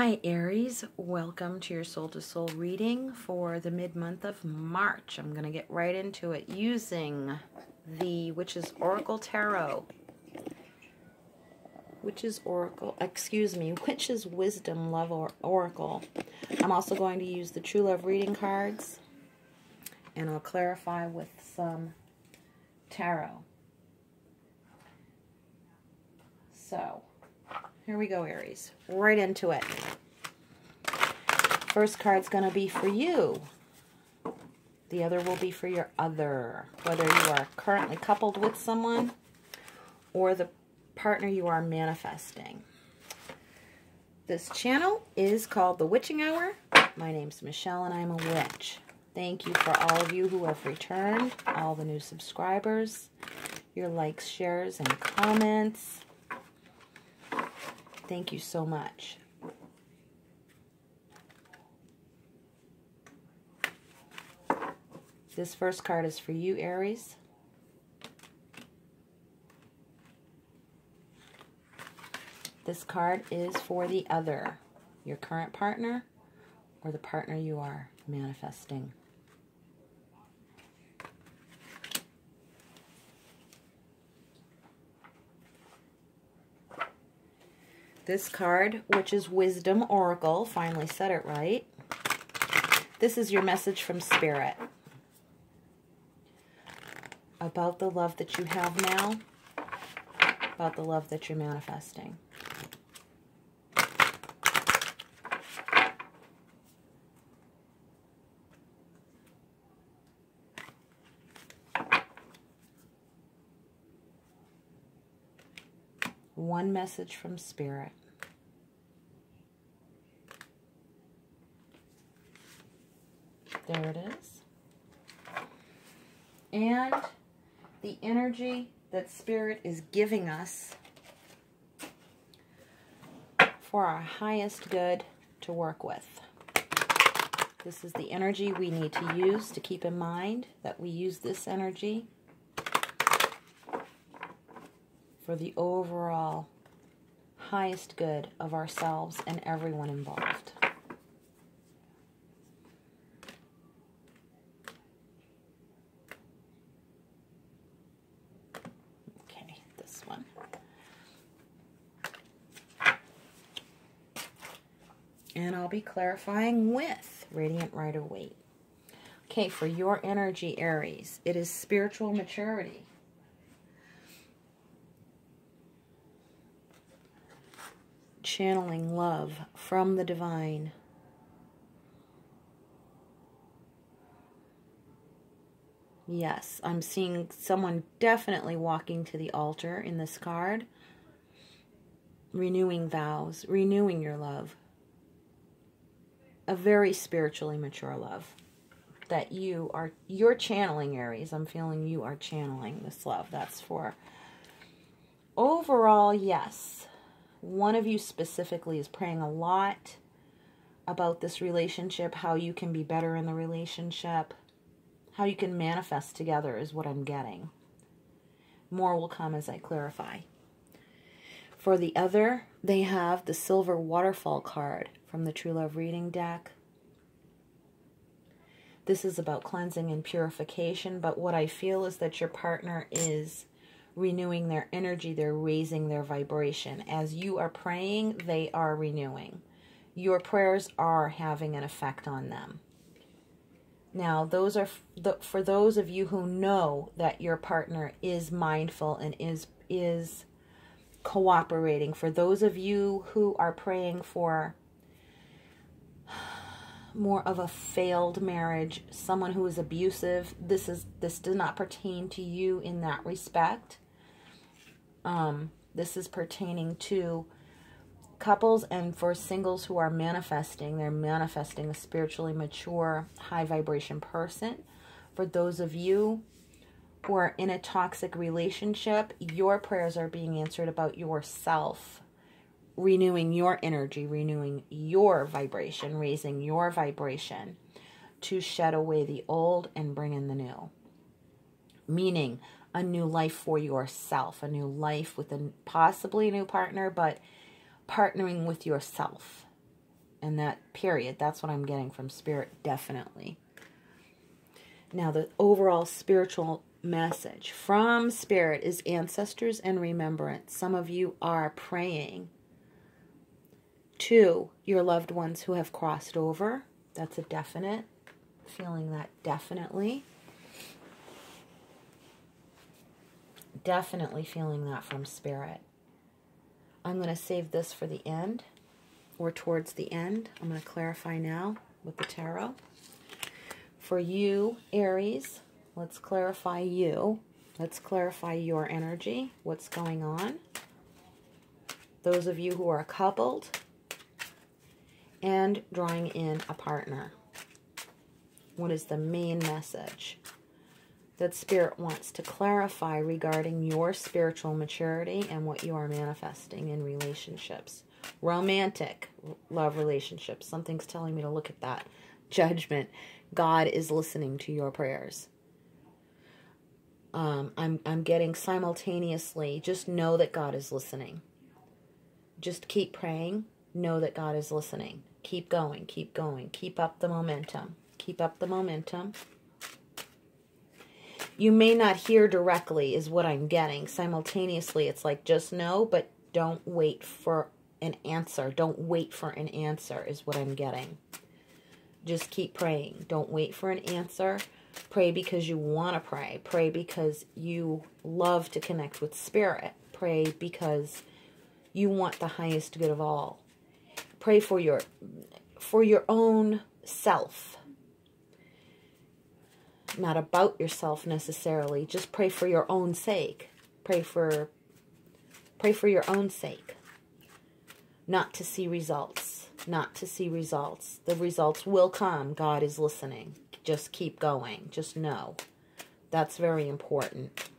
Hi Aries, welcome to your Soul to Soul reading for the mid-month of March. I'm going to get right into it using the Witch's Oracle Tarot. Witch's Wisdom Love Oracle. I'm also going to use the True Love reading cards, and I'll clarify with some tarot. So, here we go, Aries. Right into it. First card's going to be for you. The other will be for your other. Whether you are currently coupled with someone or the partner you are manifesting. This channel is called The Witching Hour. My name's Michelle and I'm a witch. Thank you for all of you who have returned, all the new subscribers, your likes, shares, and comments. Thank you so much. This first card is for you, Aries. This card is for the other, your current partner or the partner you are manifesting. This card, which is Wisdom Oracle, finally said it right. This is your message from Spirit about the love that you have now, about the love that you're manifesting. One message from Spirit. There it is. And the energy that Spirit is giving us for our highest good to work with. This is the energy we need to use to keep in mind that we use this energy for the overall highest good of ourselves and everyone involved. Okay, this one. And I'll be clarifying with Radiant Rider-Waite. Okay, for your energy, Aries, it is spiritual maturity. Channeling love from the divine. Yes, I'm seeing someone definitely walking to the altar in this card. Renewing vows, renewing your love. A very spiritually mature love that you're channeling, Aries. I'm feeling you are channeling this love. That's for overall, yes. One of you specifically is praying a lot about this relationship, how you can be better in the relationship, how you can manifest together is what I'm getting. More will come as I clarify. For the other, they have the Silver Waterfall card from the True Love reading deck. This is about cleansing and purification, but what I feel is that your partner is renewing their energy, they're raising their vibration. As you are praying, they are renewing. Your prayers are having an effect on them. Now, those are for those of you who know that your partner is mindful and is cooperating. For those of you who are praying for more of a failed marriage, someone who is abusive, this does not pertain to you in that respect. This is pertaining to couples, and for singles who are manifesting, they're manifesting a spiritually mature, high vibration person. For those of you who are in a toxic relationship, your prayers are being answered about yourself, renewing your energy, renewing your vibration, raising your vibration to shed away the old and bring in the new. Meaning a new life for yourself, a new life with possibly a new partner, but partnering with yourself. And that period, that's what I'm getting from Spirit, definitely. Now, the overall spiritual message from Spirit is ancestors and remembrance. Some of you are praying to your loved ones who have crossed over. That's a definite. Feeling that definitely. Definitely feeling that from Spirit. I'm going to save this for the end, or towards the end. I'm going to clarify now with the tarot. For you, Aries, let's clarify you. Let's clarify your energy, what's going on. Those of you who are coupled and drawing in a partner. What is the main message that Spirit wants to clarify regarding your spiritual maturity and what you are manifesting in relationships? Romantic love relationships. Something's telling me to look at that. Judgment. God is listening to your prayers. I'm getting simultaneously, just know that God is listening. Just keep praying. Know that God is listening. Keep going, keep going. Keep up the momentum. Keep up the momentum. You may not hear directly is what I'm getting. Simultaneously, it's like just know, but don't wait for an answer. Don't wait for an answer is what I'm getting. Just keep praying. Don't wait for an answer. Pray because you want to pray. Pray because you love to connect with Spirit. Pray because you want the highest good of all. Pray for your own self. Not about yourself necessarily. Just pray for your own sake. Pray for your own sake. Not to see results. Not to see results. The results will come. God is listening. Just keep going. Just know. That's very important.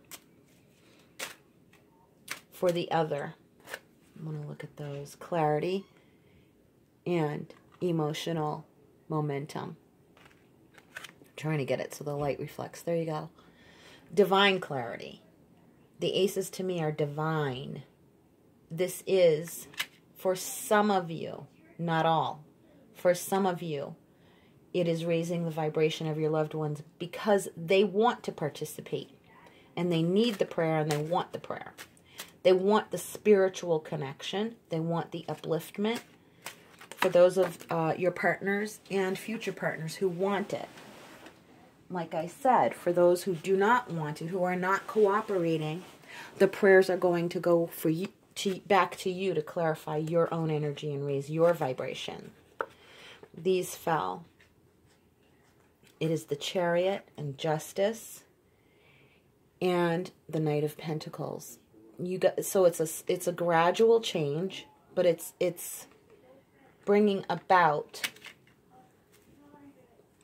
For the other, I'm going to look at those. Clarity and emotional momentum. Trying to get it so the light reflects. There you go. Divine clarity. The aces to me are divine. This is, for some of you, not all, for some of you, it is raising the vibration of your loved ones because they want to participate. And they need the prayer and they want the prayer. They want the spiritual connection. They want the upliftment. For those of your partners and future partners who want it. Like I said, for those who do not want it, who are not cooperating, the prayers are going to go for you, back to you to clarify your own energy and raise your vibration. These fell. It is the Chariot and Justice and the Knight of Pentacles. So it's a gradual change, but it's bringing about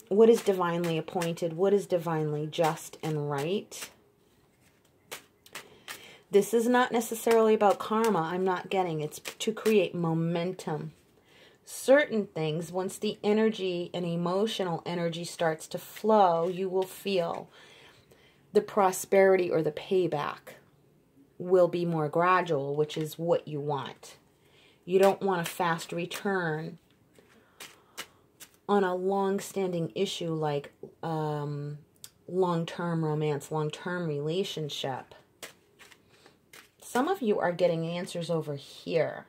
what is divinely appointed, what is divinely just and right. This is not necessarily about karma. I'm not getting. It's to create momentum. Certain things, once the energy and emotional energy starts to flow, you will feel the prosperity or the payback will be more gradual, which is what you want. You don't want a fast return on a long-standing issue like long-term romance, long-term relationship. Some of you are getting answers over here.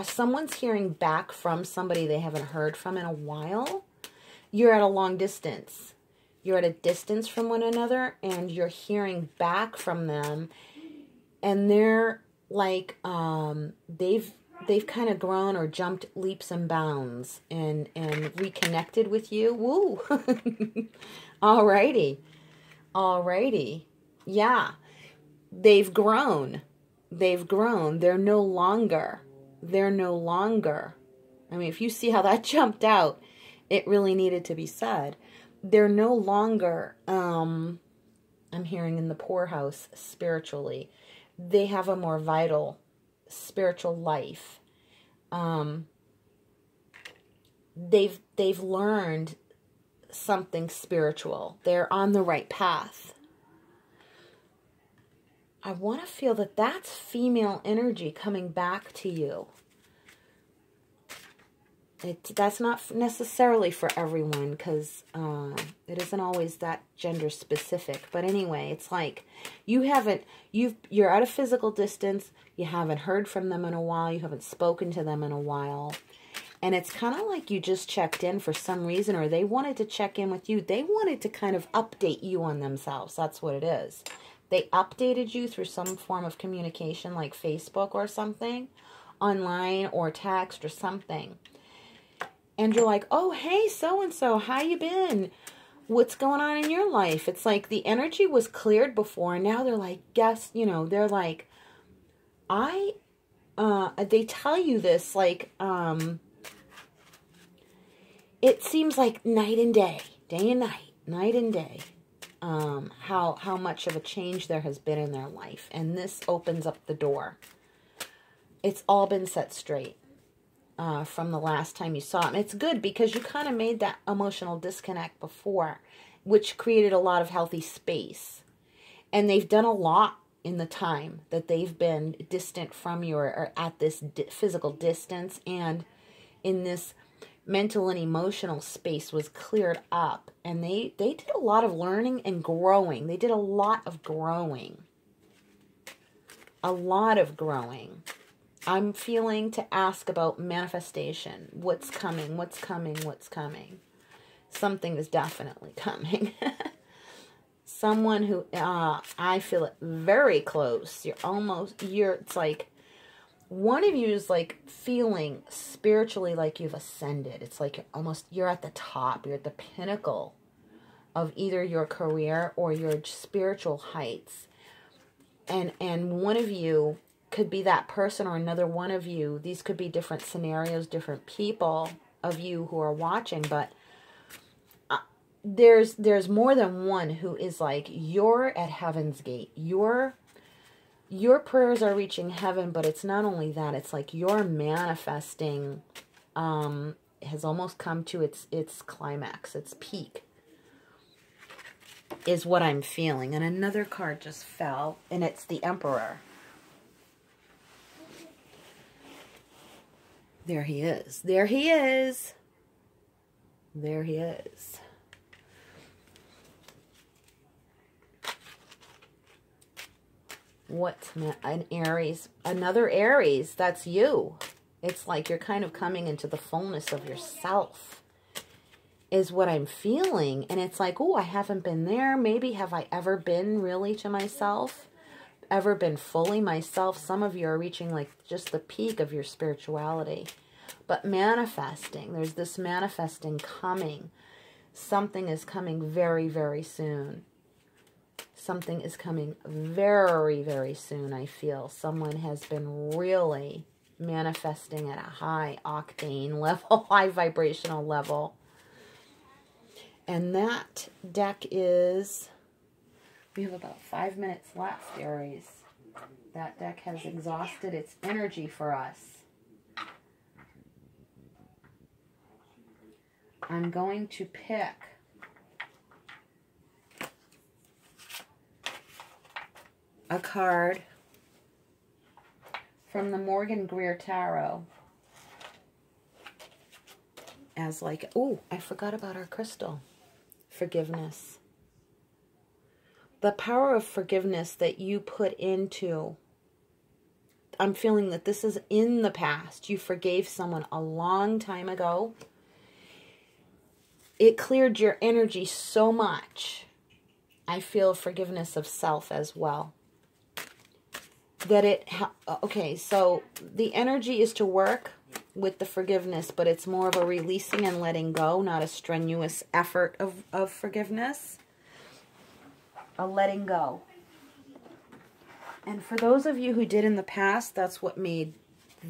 Someone's hearing back from somebody they haven't heard from in a while. You're at a long distance. You're at a distance from one another, and you're hearing back from them, and they're like they've kind of grown or jumped leaps and bounds and reconnected with you. Woo! Alrighty. Yeah. They've grown. They're no longer. I mean, if you see how that jumped out, it really needed to be said. They're no longer, I'm hearing in the poorhouse spiritually. They have a more vital spiritual life. They've learned something spiritual. They're on the right path. I want to feel that that's female energy coming back to you. That's not necessarily for everyone, because it isn't always that gender specific. But anyway, it's like you're at a physical distance. You haven't heard from them in a while. You haven't spoken to them in a while. And it's kind of like you just checked in for some reason, or they wanted to check in with you. They wanted to kind of update you on themselves. That's what it is. They updated you through some form of communication like Facebook or something, online or text or something. And you're like, oh, hey, so-and-so, how you been? What's going on in your life? It's like the energy was cleared before, and now they're like, guess, they're like, they tell you this, like, it seems like night and day and night and day, how much of a change there has been in their life. And this opens up the door. It's all been set straight. From the last time you saw him. It's good because you kind of made that emotional disconnect before, which created a lot of healthy space. And they've done a lot in the time that they've been distant from you, or at this physical distance, and in this mental and emotional space was cleared up. And they did a lot of learning and growing. They did a lot of growing. A lot of growing. I'm feeling to ask about manifestation. What's coming? What's coming? What's coming? Something is definitely coming. Someone who, I feel it very close. It's like, one of you is like feeling spiritually like you've ascended. It's like you're at the top. You're at the pinnacle of either your career or your spiritual heights. And one of you could be that person, or another one of you. These could be different scenarios, different people of you who are watching, but there's more than one who is like, you're at heaven's gate. Your prayers are reaching heaven, but it's not only that. It's like your manifesting has almost come to its climax, its peak, is what I'm feeling. And another card just fell, and it's the Emperor. There he is. There he is. There he is. What's an Aries? Another Aries. That's you. It's like you're kind of coming into the fullness of yourself, is what I'm feeling. And it's like, oh, I haven't been there. Maybe have I ever been really to myself? Ever been fully myself? Some of you are reaching like just the peak of your spirituality. But manifesting, there's this manifesting coming. Something is coming very, very soon. Something is coming very, very soon, I feel. Someone has been really manifesting at a high octane level, high vibrational level. And that deck is... We have about 5 minutes left, Aries. That deck has exhausted its energy for us. I'm going to pick a card from the Morgan Greer Tarot as like, oh, I forgot about our crystal. Forgiveness. The power of forgiveness that you put into, I'm feeling that this is in the past. You forgave someone a long time ago. It cleared your energy so much. I feel forgiveness of self as well. Okay, so the energy is to work with the forgiveness, but it's more of a releasing and letting go, not a strenuous effort of forgiveness. A letting go. And for those of you who did in the past, that's what made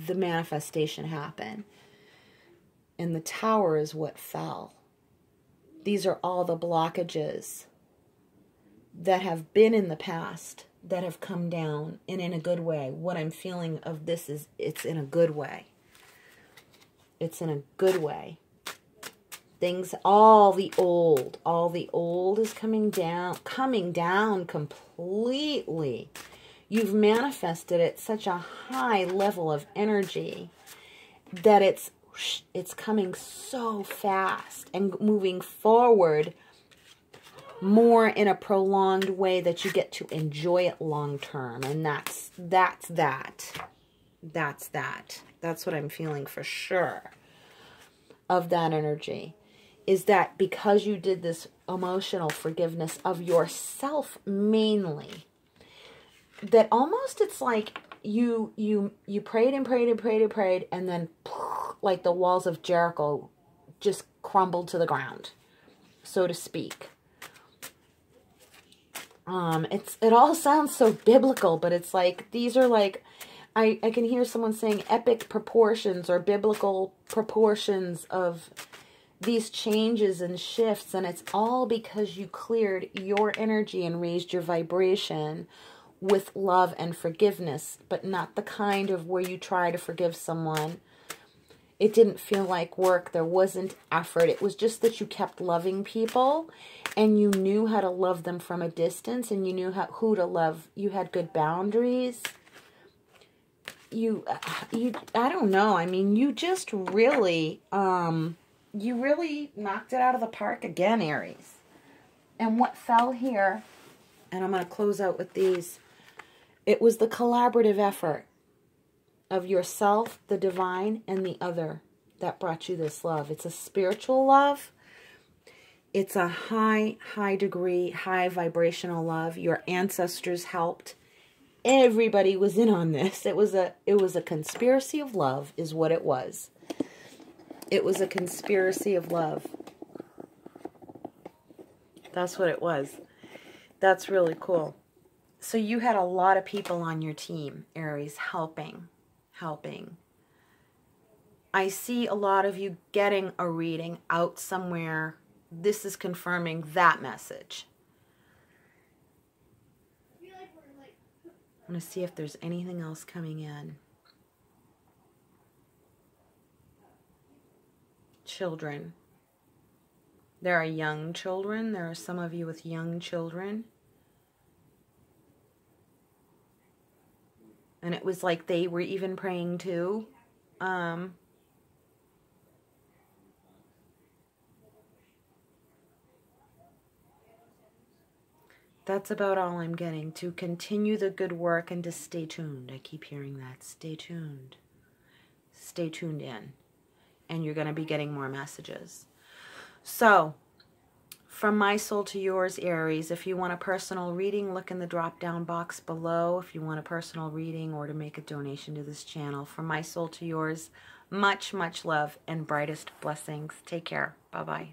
the manifestation happen. And the tower is what fell. These are all the blockages that have been in the past that have come down, and in a good way. What I'm feeling of this is it's in a good way. It's in a good way. Things, all the old is coming down completely. You've manifested at such a high level of energy that it's coming so fast and moving forward more in a prolonged way that you get to enjoy it long term. And that's that. That's what I'm feeling for sure of that energy. Is that because you did this emotional forgiveness of yourself mainly, that almost it's like you prayed and prayed and prayed and prayed, and then like the walls of Jericho just crumbled to the ground, so to speak. It all sounds so biblical, but it's like, these are like, I can hear someone saying epic proportions or biblical proportions of these changes and shifts, and it's all because you cleared your energy and raised your vibration with love and forgiveness, but not the kind of where you try to forgive someone. It didn't feel like work. There wasn't effort. It was just that you kept loving people and you knew how to love them from a distance, and you knew who to love. You had good boundaries. I don't know. I mean, you just really, you really knocked it out of the park again, Aries. And what fell here, and I'm going to close out with these, it was the collaborative effort of yourself, the divine, and the other that brought you this love. It's a spiritual love. It's a high degree, high vibrational love. Your ancestors helped. Everybody was in on this. It was a conspiracy of love is what it was. It was a conspiracy of love. That's what it was. That's really cool. So you had a lot of people on your team, Aries, helping. I see a lot of you getting a reading out somewhere. This is confirming that message. I'm going to see if there's anything else coming in. Children. There are young children. There are some of you with young children. And it was like they were even praying too. That's about all I'm getting. To continue the good work and to stay tuned. I keep hearing that. Stay tuned. Stay tuned in. And you're going to be getting more messages. So, from my soul to yours, Aries, if you want a personal reading, look in the drop-down box below. If you want a personal reading or to make a donation to this channel. From my soul to yours, much, much love and brightest blessings. Take care. Bye-bye.